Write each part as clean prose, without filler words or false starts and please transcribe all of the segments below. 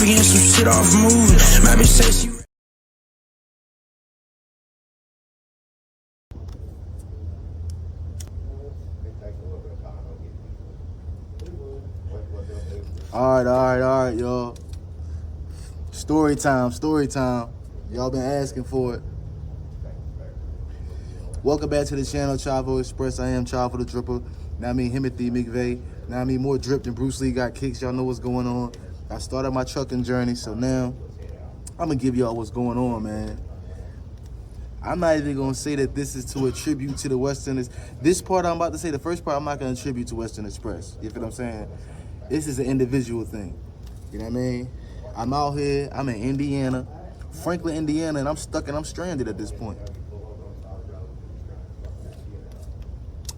be getting some shit off moving. My bitch say she. All right, y'all. Story time. Y'all been asking for it. Welcome back to the channel, Chavo Express. I am Chavo the Dripper. Now I mean Timothy McVeigh. Now I mean more drip than Bruce Lee got kicks. Y'all know what's going on. I started my trucking journey, so now I'm gonna give y'all what's going on, man. I'm not even gonna say that this is to attribute to the Western. This part I'm about to say, the first part, I'm not gonna attribute to Western Express. You feel what I'm saying? This is an individual thing. You know what I mean? I'm out here, I'm in Indiana, Franklin, Indiana, and I'm stuck and I'm stranded at this point.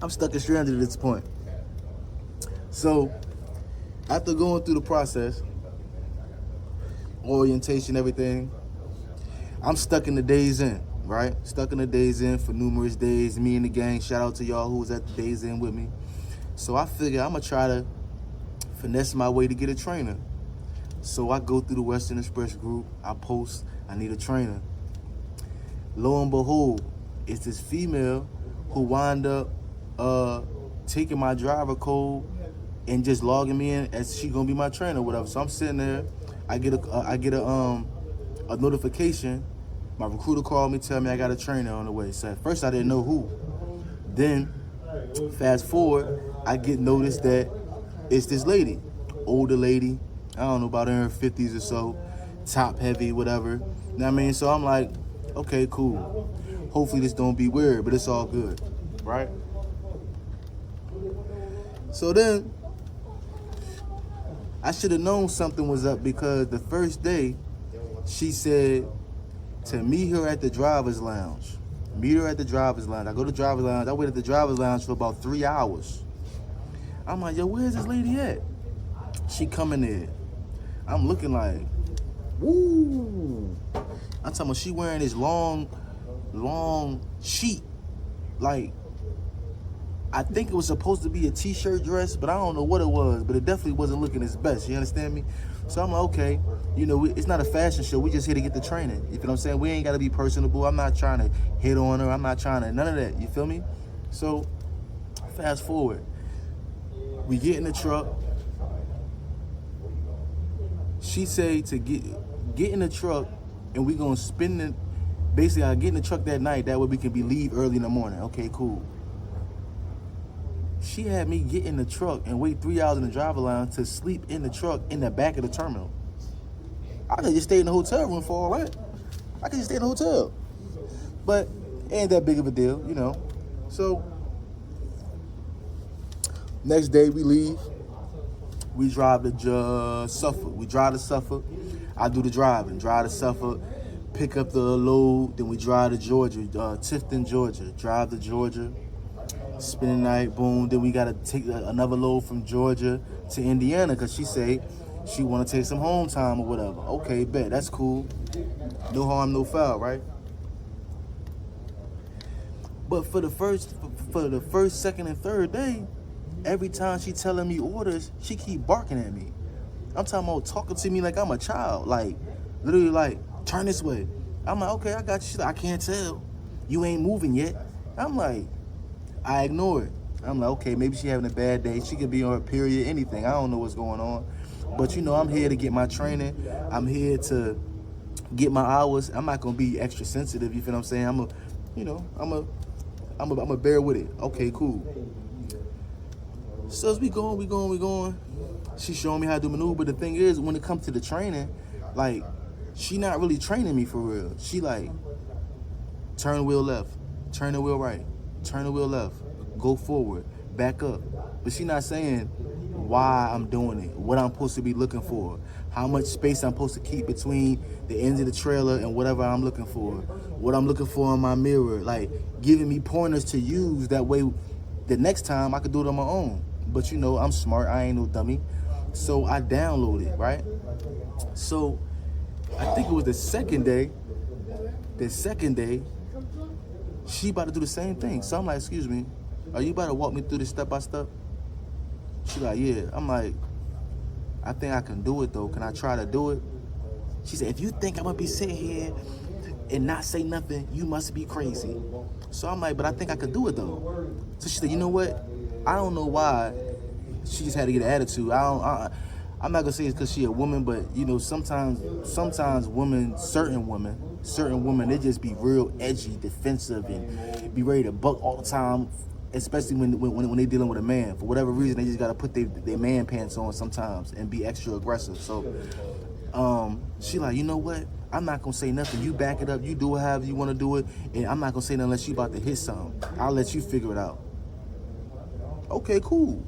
I'm stuck and stranded at this point. So, after going through the process, orientation, everything, I'm stuck in the days in, right? Stuck in the days in for numerous days. Me and the gang, shout out to y'all who was at the days in with me. So I figure I'm gonna try to finesse my way to get a trainer. So I go through the Western Express group, I post, I need a trainer. Lo and behold, it's this female who wound up taking my driver code and just logging me in as she gonna be my trainer or whatever. So I'm sitting there, I get a notification. My recruiter called me, tell me I got a trainer on the way. So at first I didn't know who. Then, fast forward, I get notice that it's this lady, older lady, I don't know, about in her 50s or so, top heavy, whatever. You know what I mean? So I'm like, okay, cool. Hopefully this don't be weird, but it's all good, right? So then, I should have known something was up because the first day, she said to meet her at the driver's lounge. Meet her at the driver's lounge. I go to the driver's lounge. I wait at the driver's lounge for about 3 hours. I'm like, yo, where's this lady at? She coming in. I'm looking like, woo. I'm talking about she wearing this long sheet. Like, I think it was supposed to be a t-shirt dress, but I don't know what it was, but it definitely wasn't looking its best. You understand me? So I'm like, okay, you know, it's not a fashion show. We just here to get the training. You feel what I'm saying? We ain't got to be personable. I'm not trying to hit on her. I'm not trying to, none of that. You feel me? So fast forward. We get in the truck. She say to get in the truck and we gonna spend it. Basically, I get in the truck that night. That way we can leave early in the morning. Okay, cool. She had me get in the truck and wait 3 hours in the driver lounge to sleep in the truck in the back of the terminal. I could just stay in the hotel room for all that. I could just stay in the hotel. But it ain't that big of a deal, you know. So, next day we leave. We drive to Suffolk. We drive to Suffolk. I do the driving. Drive to Suffolk, pick up the load. Then we drive to Georgia, Tifton, Georgia. Drive to Georgia, spend the night, boom. Then we got to take another load from Georgia to Indiana because she say she want to take some home time or whatever. Okay, bet. That's cool. No harm, no foul, right? But for the first, second, and third day, every time she telling me orders, she keep barking at me. I'm talking about talking to me like I'm a child. Like, literally like, turn this way. I'm like, okay, I got you. She's like, I can't tell. You ain't moving yet. I'm like, I ignore it. I'm like, okay, maybe she having a bad day. She could be on her period, anything. I don't know what's going on. But, you know, I'm here to get my training. I'm here to get my hours. I'm not going to be extra sensitive. You feel what I'm saying? I'm a bear with it. Okay, cool. So as we going. She's showing me how to do maneuver. But the thing is, when it comes to the training, like, she not really training me for real. She like, turn the wheel left, turn the wheel right, turn the wheel left, go forward, back up. But she not saying why I'm doing it, what I'm supposed to be looking for, how much space I'm supposed to keep between the ends of the trailer and whatever I'm looking for, what I'm looking for in my mirror, like giving me pointers to use. That way, the next time I could do it on my own. But you know, I'm smart, I ain't no dummy. So I downloaded, right? So I think it was the second day, she about to do the same thing. So I'm like, excuse me, are you about to walk me through this step by step? She like, yeah. I'm like, I think I can do it though. Can I try to do it? She said, if you think I'm gonna be sitting here and not say nothing, you must be crazy. So I'm like, but I think I could do it though. So she said, you know what? I don't know why she just had to get an attitude. I'm not gonna say it's because she a woman, but you know, sometimes women, certain women, they just be real edgy, defensive, and be ready to buck all the time. Especially when they dealing with a man. For whatever reason, they just gotta put their man pants on sometimes and be extra aggressive. So she like, you know what? I'm not gonna say nothing. You back it up. You do it however you wanna do it. And I'm not gonna say nothing unless you about to hit something. I'll let you figure it out. Okay, cool.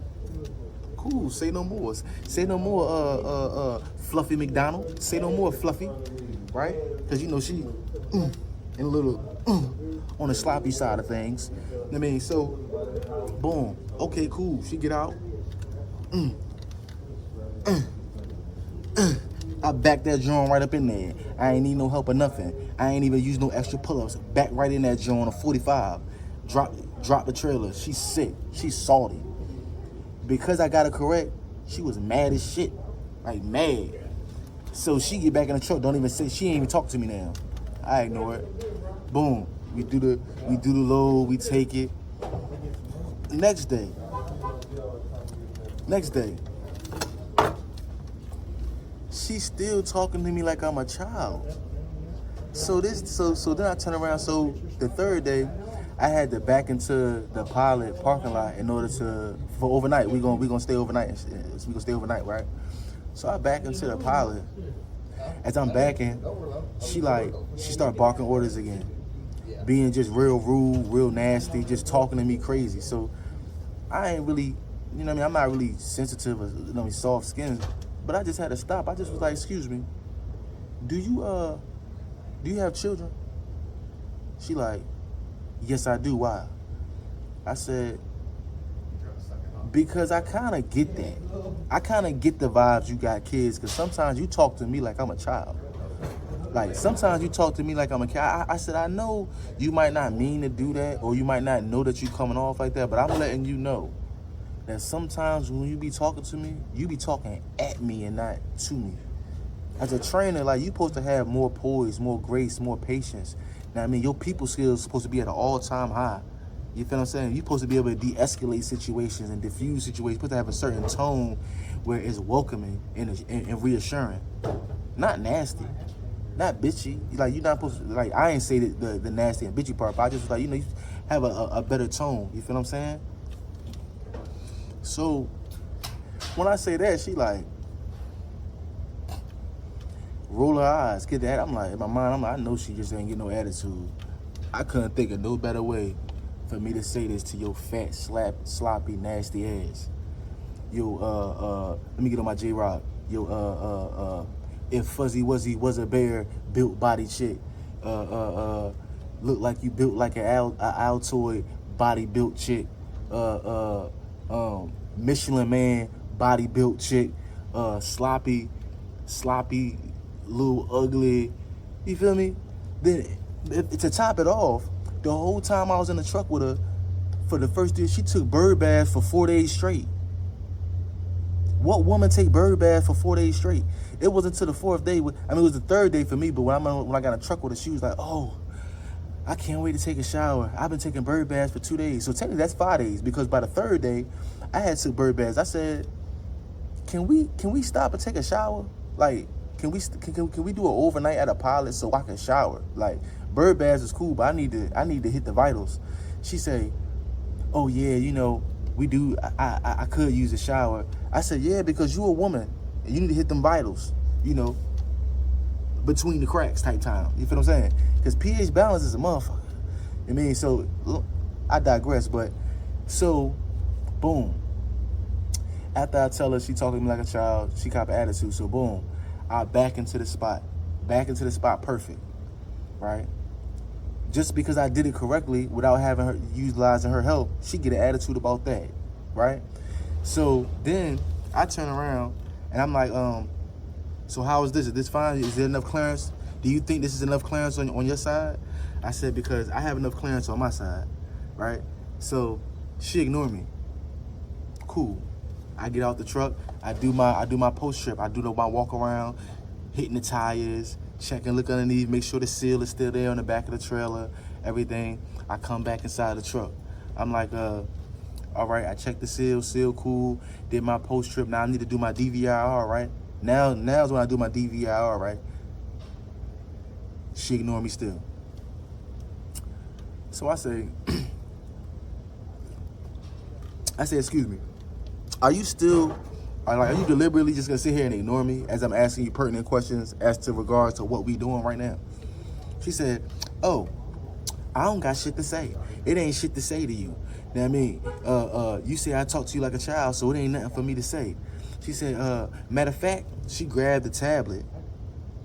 Cool. Say no more. Say no more, Fluffy McDonald. Say no more, Fluffy. Right? Because, you know, she in a little on the sloppy side of things. I mean, so, boom. Okay, cool. She get out. I back that joint right up in there. I ain't need no help or nothing. I ain't even use no extra pull-ups. Back right in that joint on a 45. Drop the trailer. She's sick. She's salty. Because I got her correct, she was mad as shit. Like, mad. So she get back in the truck, don't even say, she ain't even talk to me now. I ignore it. Boom. We do the load, we take it. Next day. She's still talking to me like I'm a child. So then I turn around. So the third day, I had to back into the Pilot parking lot in order for overnight. We gonna stay overnight. We gonna stay overnight, right? So I back into the Pilot. As I'm backing, she start barking orders again, being just real rude, real nasty, just talking to me crazy. So I ain't really, you know what I mean? I'm not really sensitive or, you know, soft skinned, but I just had to stop. I just was like, excuse me, do you have children? She like, yes, I do. Why? I said, because I kind of get that. I kind of get the vibes you got kids, because sometimes you talk to me like I'm a child. Like, sometimes you talk to me like I'm a kid. I said, I know you might not mean to do that, or you might not know that you coming off like that, but I'm letting you know that sometimes when you be talking to me, you be talking at me and not to me. As a trainer, like, you supposed to have more poise, more grace, more patience. Now, I mean, your people skills supposed to be at an all-time high. You feel what I'm saying? You're supposed to be able to de-escalate situations and diffuse situations. You're supposed to have a certain tone where it's welcoming and reassuring. Not nasty. Not bitchy. Like, you're not supposed to, like, I ain't say the nasty and bitchy part, but I just was like, you know, you have a better tone. You feel what I'm saying? So, when I say that, she like, roll her eyes, get that. I'm like, in my mind, I know she just ain't get no attitude. I couldn't think of no better way for me to say this to your fat, sloppy, nasty ass. Yo, let me get on my J-Rock. Yo, if Fuzzy Wuzzy was a bear, built body chick. Look like you built like an Altoid body built chick. Michelin Man body built chick. Sloppy, little ugly. You feel me? Then to top it off, the whole time I was in the truck with her, for the first day, she took bird baths for 4 days straight. What woman take bird baths for 4 days straight? It wasn't until the fourth day. It was the third day for me, but when I got in a truck with her, she was like, oh, I can't wait to take a shower. I've been taking bird baths for 2 days. So technically that's 5 days, because by the third day, I had took bird baths. I said, can we stop and take a shower? Like, can we do an overnight at a Pilot so I can shower? Like, bird baths is cool, but I need to hit the vitals. She say, oh yeah, you know, we do. I could use a shower. I said, yeah, because you a woman and you need to hit them vitals, you know, between the cracks type time. You feel what I'm saying? Because pH balance is a motherfucker. I mean, so I digress, but so boom. After I tell her she talking to me like a child, she cop an attitude. So boom, I back into the spot perfect, right? Just because I did it correctly without having her utilizing her help, she get an attitude about that, right? So then I turn around and I'm like, so how is this? Is this fine? Is there enough clearance? Do you think this is enough clearance on your side? I said, because I have enough clearance on my side, right? So she ignored me. Cool. I get out the truck. I do my post trip. I do my walk around. hitting the tires, checking, look underneath, make sure the seal is still there on the back of the trailer, everything. I come back inside the truck. I'm like, all right, I checked the seal cool, did my post-trip. Now I need to do my DVIR, right? Now's when I do my DVIR, right? She ignored me still. So I say, excuse me, are you deliberately just gonna sit here and ignore me as I'm asking you pertinent questions as to regards to what we doing right now? She said, oh, I don't got shit to say. It ain't shit to say to you. You know what I mean? You say I talk to you like a child, so it ain't nothing for me to say. She said, matter of fact, she grabbed the tablet.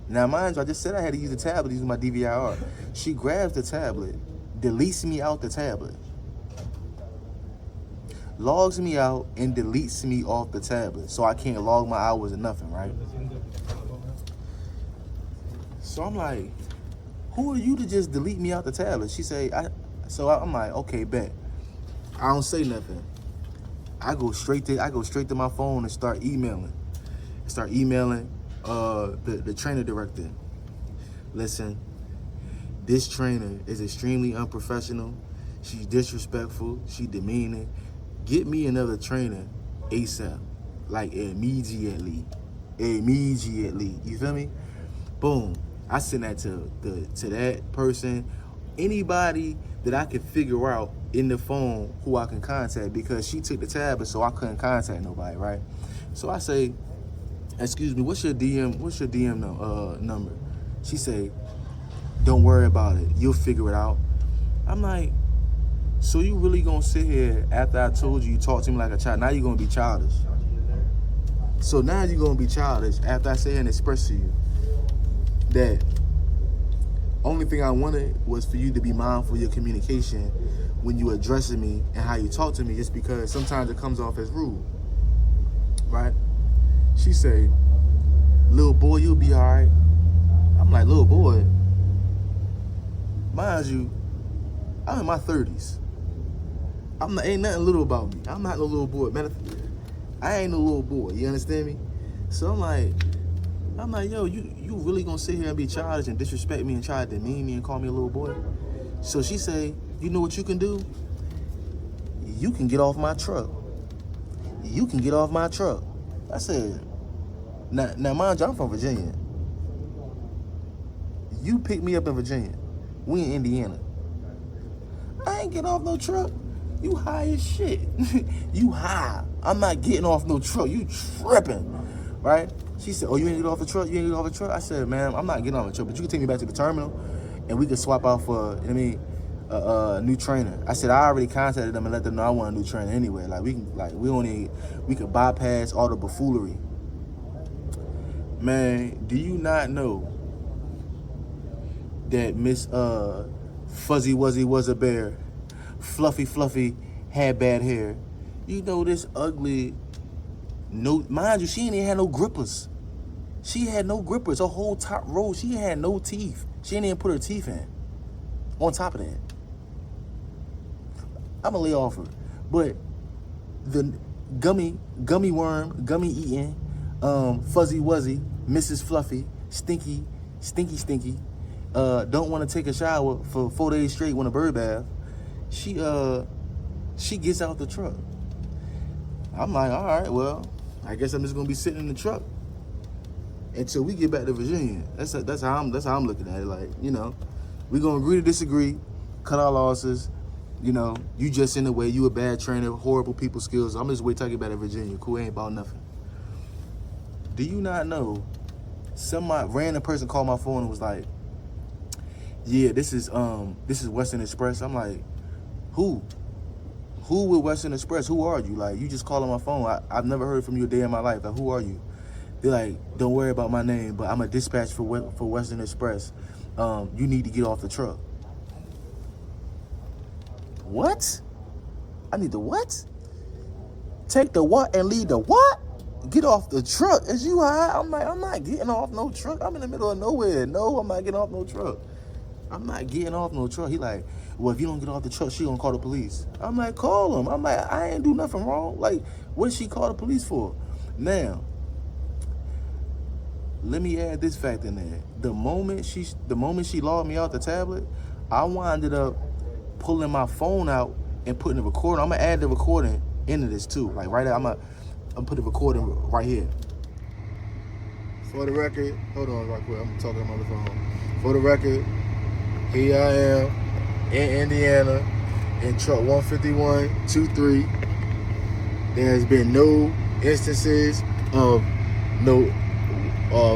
Now, mind you, I just said I had to use the tablet using my DVIR. She grabs the tablet, deletes me out the tablet, logs me out, and deletes me off the tablet. So I can't log my hours or nothing, right? So I'm like, who are you to just delete me out the tablet? She say, I'm like, okay, bet. I don't say nothing. I go straight to my phone and start emailing. The trainer director. Listen, this trainer is extremely unprofessional. She's disrespectful. She demeaning. Get me another trainer ASAP, like immediately. You feel me? Boom. I send that to that person, anybody that I could figure out in the phone who I can contact, because she took the tablet, so I couldn't contact nobody, right? So I say, excuse me, what's your DM number? She say, don't worry about it. You'll figure it out. I'm like, so you really gonna sit here after I told you talk to me like a child? Now you're gonna be childish. So now you're gonna be childish after I say and express to you that only thing I wanted was for you to be mindful of your communication when you addressing me and how you talk to me, just because sometimes it comes off as rude, right? She say, little boy, you'll be all right. I'm like, little boy? Mind you, I'm in my 30s. Ain't nothing little about me. I'm not no little boy. Man, I ain't no little boy, you understand me? So I'm like, yo, you really gonna sit here and be childish and disrespect me and try to demean me and call me a little boy? So she say, you know what you can do? You can get off my truck. You can get off my truck. I said, now mind you, I'm from Virginia. You picked me up in Virginia. We in Indiana. I ain't getting off no truck. You high as shit. You high. I'm not getting off no truck. You tripping, right? She said, oh, you ain't get off the truck? You ain't get off the truck? I said, man, I'm not getting off the truck, but you can take me back to the terminal and we can swap out for, a new trainer. I said, I already contacted them and let them know I want a new trainer anyway. Like, we could bypass all the buffoonery. Man, do you not know that Miss Fuzzy Wuzzy was a bear, Fluffy had bad hair? You know this ugly, no, mind you, she ain't even had no grippers. She had no grippers. Her whole top row, she had no teeth. She ain't even put her teeth in. On top of that, I'ma lay off her. But the gummy worm, gummy eating, Fuzzy Wuzzy, Mrs. Fluffy, stinky, don't want to take a shower for 4 days straight, want a bird bath. She gets out the truck. I'm like, all right, well, I guess I'm just gonna be sitting in the truck until we get back to Virginia. That's how I'm looking at it. Like, we gonna agree to disagree, cut our losses. You just in the way. You a bad trainer, horrible people skills. I'm just wait till I get back to Virginia. Cool, ain't about nothing. Do you not know? Some random person called my phone and was like, yeah, this is Western Express. I'm like, who with Western Express? Who are you? Like, you just calling my phone. I've never heard from you a day in my life. Like, who are you? They're like, don't worry about my name, but I'm a dispatch for Western Express. You need to get off the truck. What? I need the what? Take the what and leave the what? Get off the truck. Is you high? I'm like, I'm not getting off no truck. I'm in the middle of nowhere. No, I'm not getting off no truck. I'm not getting off no truck. He like, well, if you don't get off the truck, she gonna call the police. I'm like, call him. I'm like, I ain't do nothing wrong. Like, what did she call the police for? Now, let me add this fact in there. The moment she logged me out the tablet, I winded up pulling my phone out and putting the recording. I'm gonna add the recording into this too. Like right now, I'm gonna put the recording right here. For the record, hold on right quick. I'm talking on the phone. For the record, here I am in Indiana in truck 15123. There has been no instances of no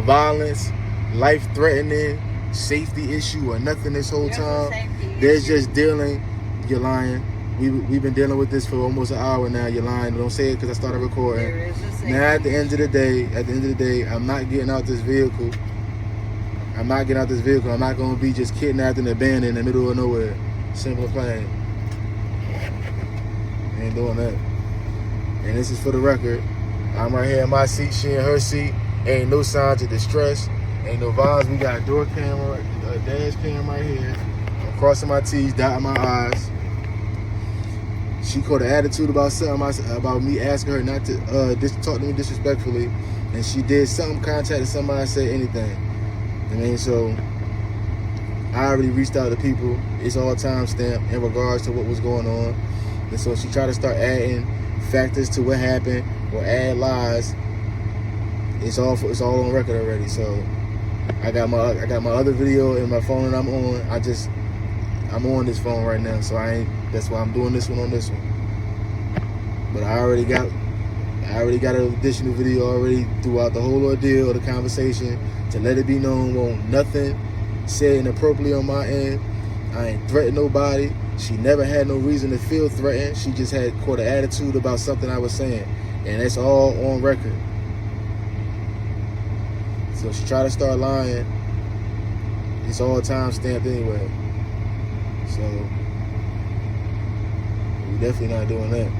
violence, life-threatening, safety issue, or nothing this whole time. There's just dealing. You're lying. We've been dealing with this for almost an hour now. You're lying. Don't say it because I started recording. Now at the end of the day, I'm not getting out this vehicle. I'm not gonna be just kidnapped and abandoned in the middle of nowhere. Simple and plain. Ain't doing that. And this is for the record. I'm right here in my seat. She in her seat. Ain't no signs of distress. Ain't no violence. We got a door camera, a dash cam right here. I'm crossing my T's, dotting my I's. She caught an attitude about something about me asking her not to talk to me disrespectfully, and she did something, contacted somebody, said anything. I mean, so I already reached out to people. It's all timestamped in regards to what was going on, and so she tried to start adding factors to what happened or add lies. It's all on record already. So I got my other video in my phone that I'm on. I'm on this phone right now, so that's why I'm doing this one on this one. But I already got an additional video already throughout the whole ordeal of the conversation to let it be known, won't nothing said inappropriately on my end. I ain't threatened nobody. She never had no reason to feel threatened. She just had caught an attitude about something I was saying, and that's all on record. So she tried to start lying. It's all time stamped anyway. So we definitely not doing that.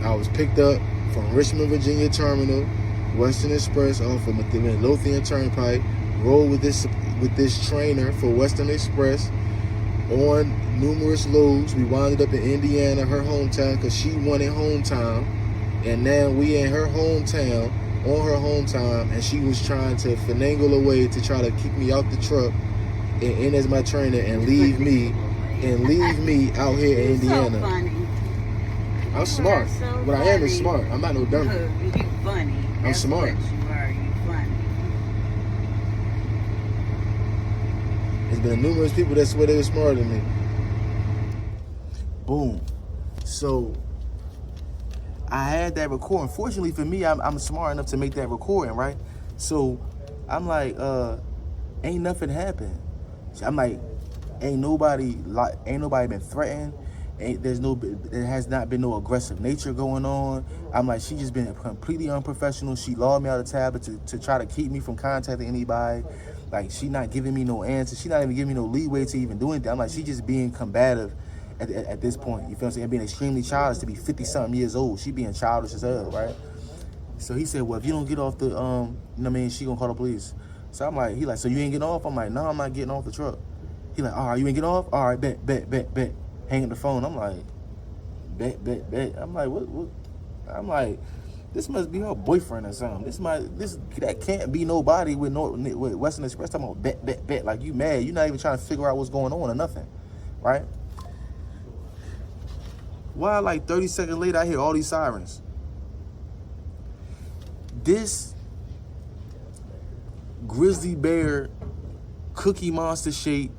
I was picked up from Richmond, Virginia Terminal, Western Express off of the Midlothian Turnpike, rode with this trainer for Western Express on numerous loads. We wound up in Indiana, her hometown, because she wanted hometown. And now we in her hometown, on her hometown, and she was trying to finagle a way to try to keep me out the truck and in as my trainer and leave me out here in Indiana. So funny. I'm smart. So what I am is smart. I'm not no dummy. You funny. I'm smart. What you are. You funny. There's been numerous people that swear they were smarter than me. Boom. So I had that recording. Fortunately for me, I'm smart enough to make that recording, right? So I'm like, ain't nothing happened. I'm like, ain't nobody been threatened. There has not been no aggressive nature going on. I'm like, she just been completely unprofessional. She logged me out of the tablet to try to keep me from contacting anybody. Like, she not giving me no answer. She not even giving me no leeway to even do anything. I'm like, she just being combative at this point. You feel what I'm saying? Being extremely childish to be 50-something years old. She being childish as hell, right? So he said, well, if you don't get off the, you know what I mean, she gonna call the police. So I'm like, he like, so you ain't getting off? I'm like, no, I'm not getting off the truck. He like, all right, you ain't getting off? All right, bet. Hang up the phone. I'm like, bet. I'm like, what? I'm like, this must be her boyfriend or something. That can't be nobody with Western Express talking about bet. Like, you mad? You're not even trying to figure out what's going on or nothing, right? Why, like 30 seconds later, I hear all these sirens. This grizzly bear, Cookie Monster shape,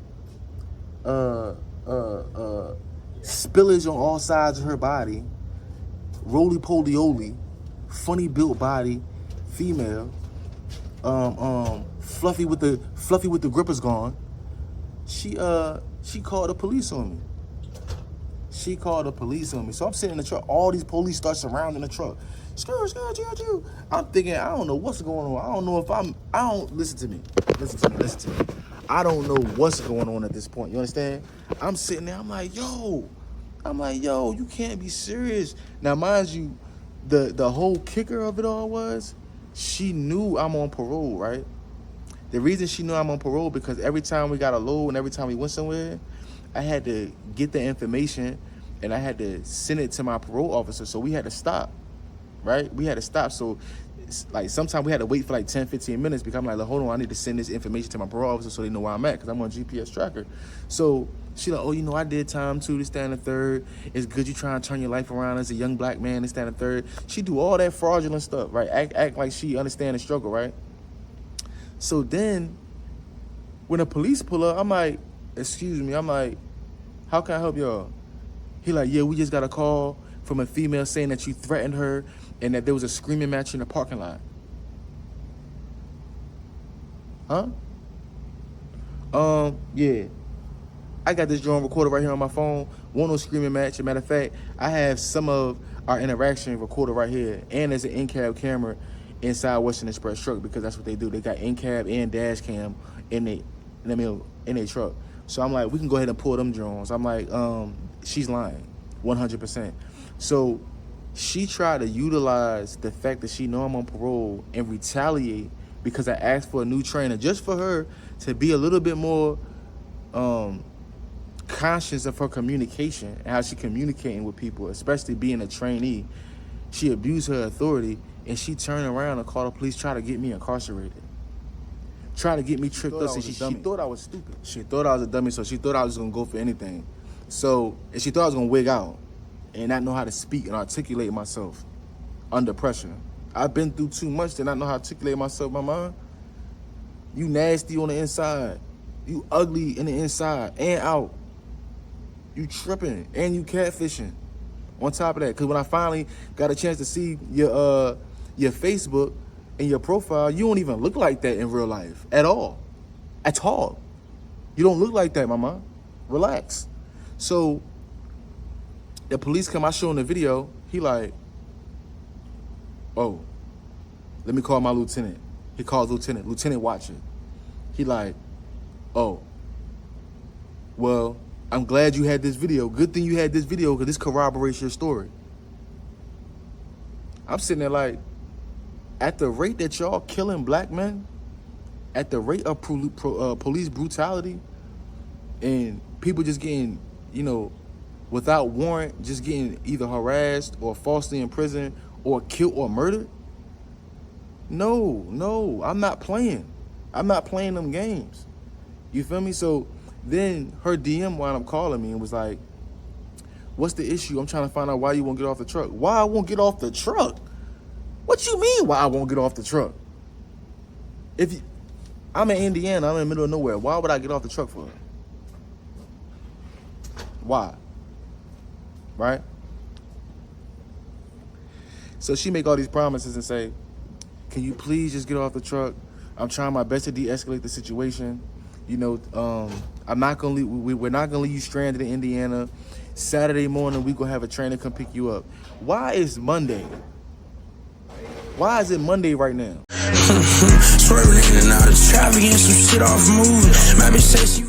spillage on all sides of her body, roly-poly-oly, funny built body, female, fluffy with the grippers gone. She called the police on me. So I'm sitting in the truck. All these police start surrounding the truck. Screw. I'm thinking, I don't know what's going on. I don't know if listen to me. I don't know what's going on at this point. You understand? I'm sitting there. I'm like, yo, you can't be serious. Now, mind you, the whole kicker of it all was she knew I'm on parole, right? The reason she knew I'm on parole because every time we got a load and every time we went somewhere, I had to get the information and I had to send it to my parole officer. So we had to stop, right? So like sometimes we had to wait for like 10, 15 minutes because I'm like, hold on, I need to send this information to my parole officer so they know where I'm at because I'm on GPS tracker. So she like, oh, you know, I did time too, this, that, and the third. It's good you trying to turn your life around as a young black man, this, that, and the third. She do all that fraudulent stuff, right? Act like she understand the struggle, right? So then when the police pull up, I'm like, excuse me, I'm like, how can I help y'all? He like, yeah, we just got a call from a female saying that you threatened her and that there was a screaming match in the parking lot. Huh? Yeah. I got this drawing recorded right here on my phone. Won't no screaming match. As a matter of fact, I have some of our interaction recorded right here. And there's an in-cab camera inside Western Express truck because that's what they do. They got in-cab and dash cam in their truck. So I'm like, we can go ahead and pull them drones. I'm like, she's lying, 100%. So she tried to utilize the fact that she know I'm on parole and retaliate because I asked for a new trainer just for her to be a little bit more conscious of her communication and how she communicating with people, especially being a trainee. She abused her authority and she turned around and called the police, try to get me incarcerated. Try to get me tripped up. She thought I was stupid. She thought I was a dummy, so she thought I was gonna go for anything. So, and she thought I was gonna wig out and not know how to speak and articulate myself under pressure. I've been through too much to not know how to articulate myself, my mind. You nasty on the inside. You ugly in the inside and out. You tripping and you catfishing. On top of that, because when I finally got a chance to see your Facebook and your profile, you don't even look like that in real life at all. At all. You don't look like that, mama. Relax. So the police come, I show him the video. He like, oh, let me call my lieutenant. He calls lieutenant watching. He like, oh, well, I'm glad you had this video. Good thing you had this video because this corroborates your story. I'm sitting there like, at the rate that y'all killing black men, at the rate of police brutality, and people just getting, you know, without warrant, just getting either harassed or falsely imprisoned or killed or murdered. No, I'm not playing. I'm not playing them games. You feel me? So then her DM wound up calling me and was like, what's the issue? I'm trying to find out why you won't get off the truck. Why I won't get off the truck? What you mean why I won't get off the truck? I'm in Indiana, I'm in the middle of nowhere. Why would I get off the truck for? Why? Right? So she make all these promises and say, can you please just get off the truck? I'm trying my best to de-escalate the situation. You know, we're not gonna leave you stranded in Indiana. Saturday morning, we gonna have a trainer come pick you up. Why is Monday? Why is it Monday right now? Swerving in and out of traffic and some shit off moving. My bitch said she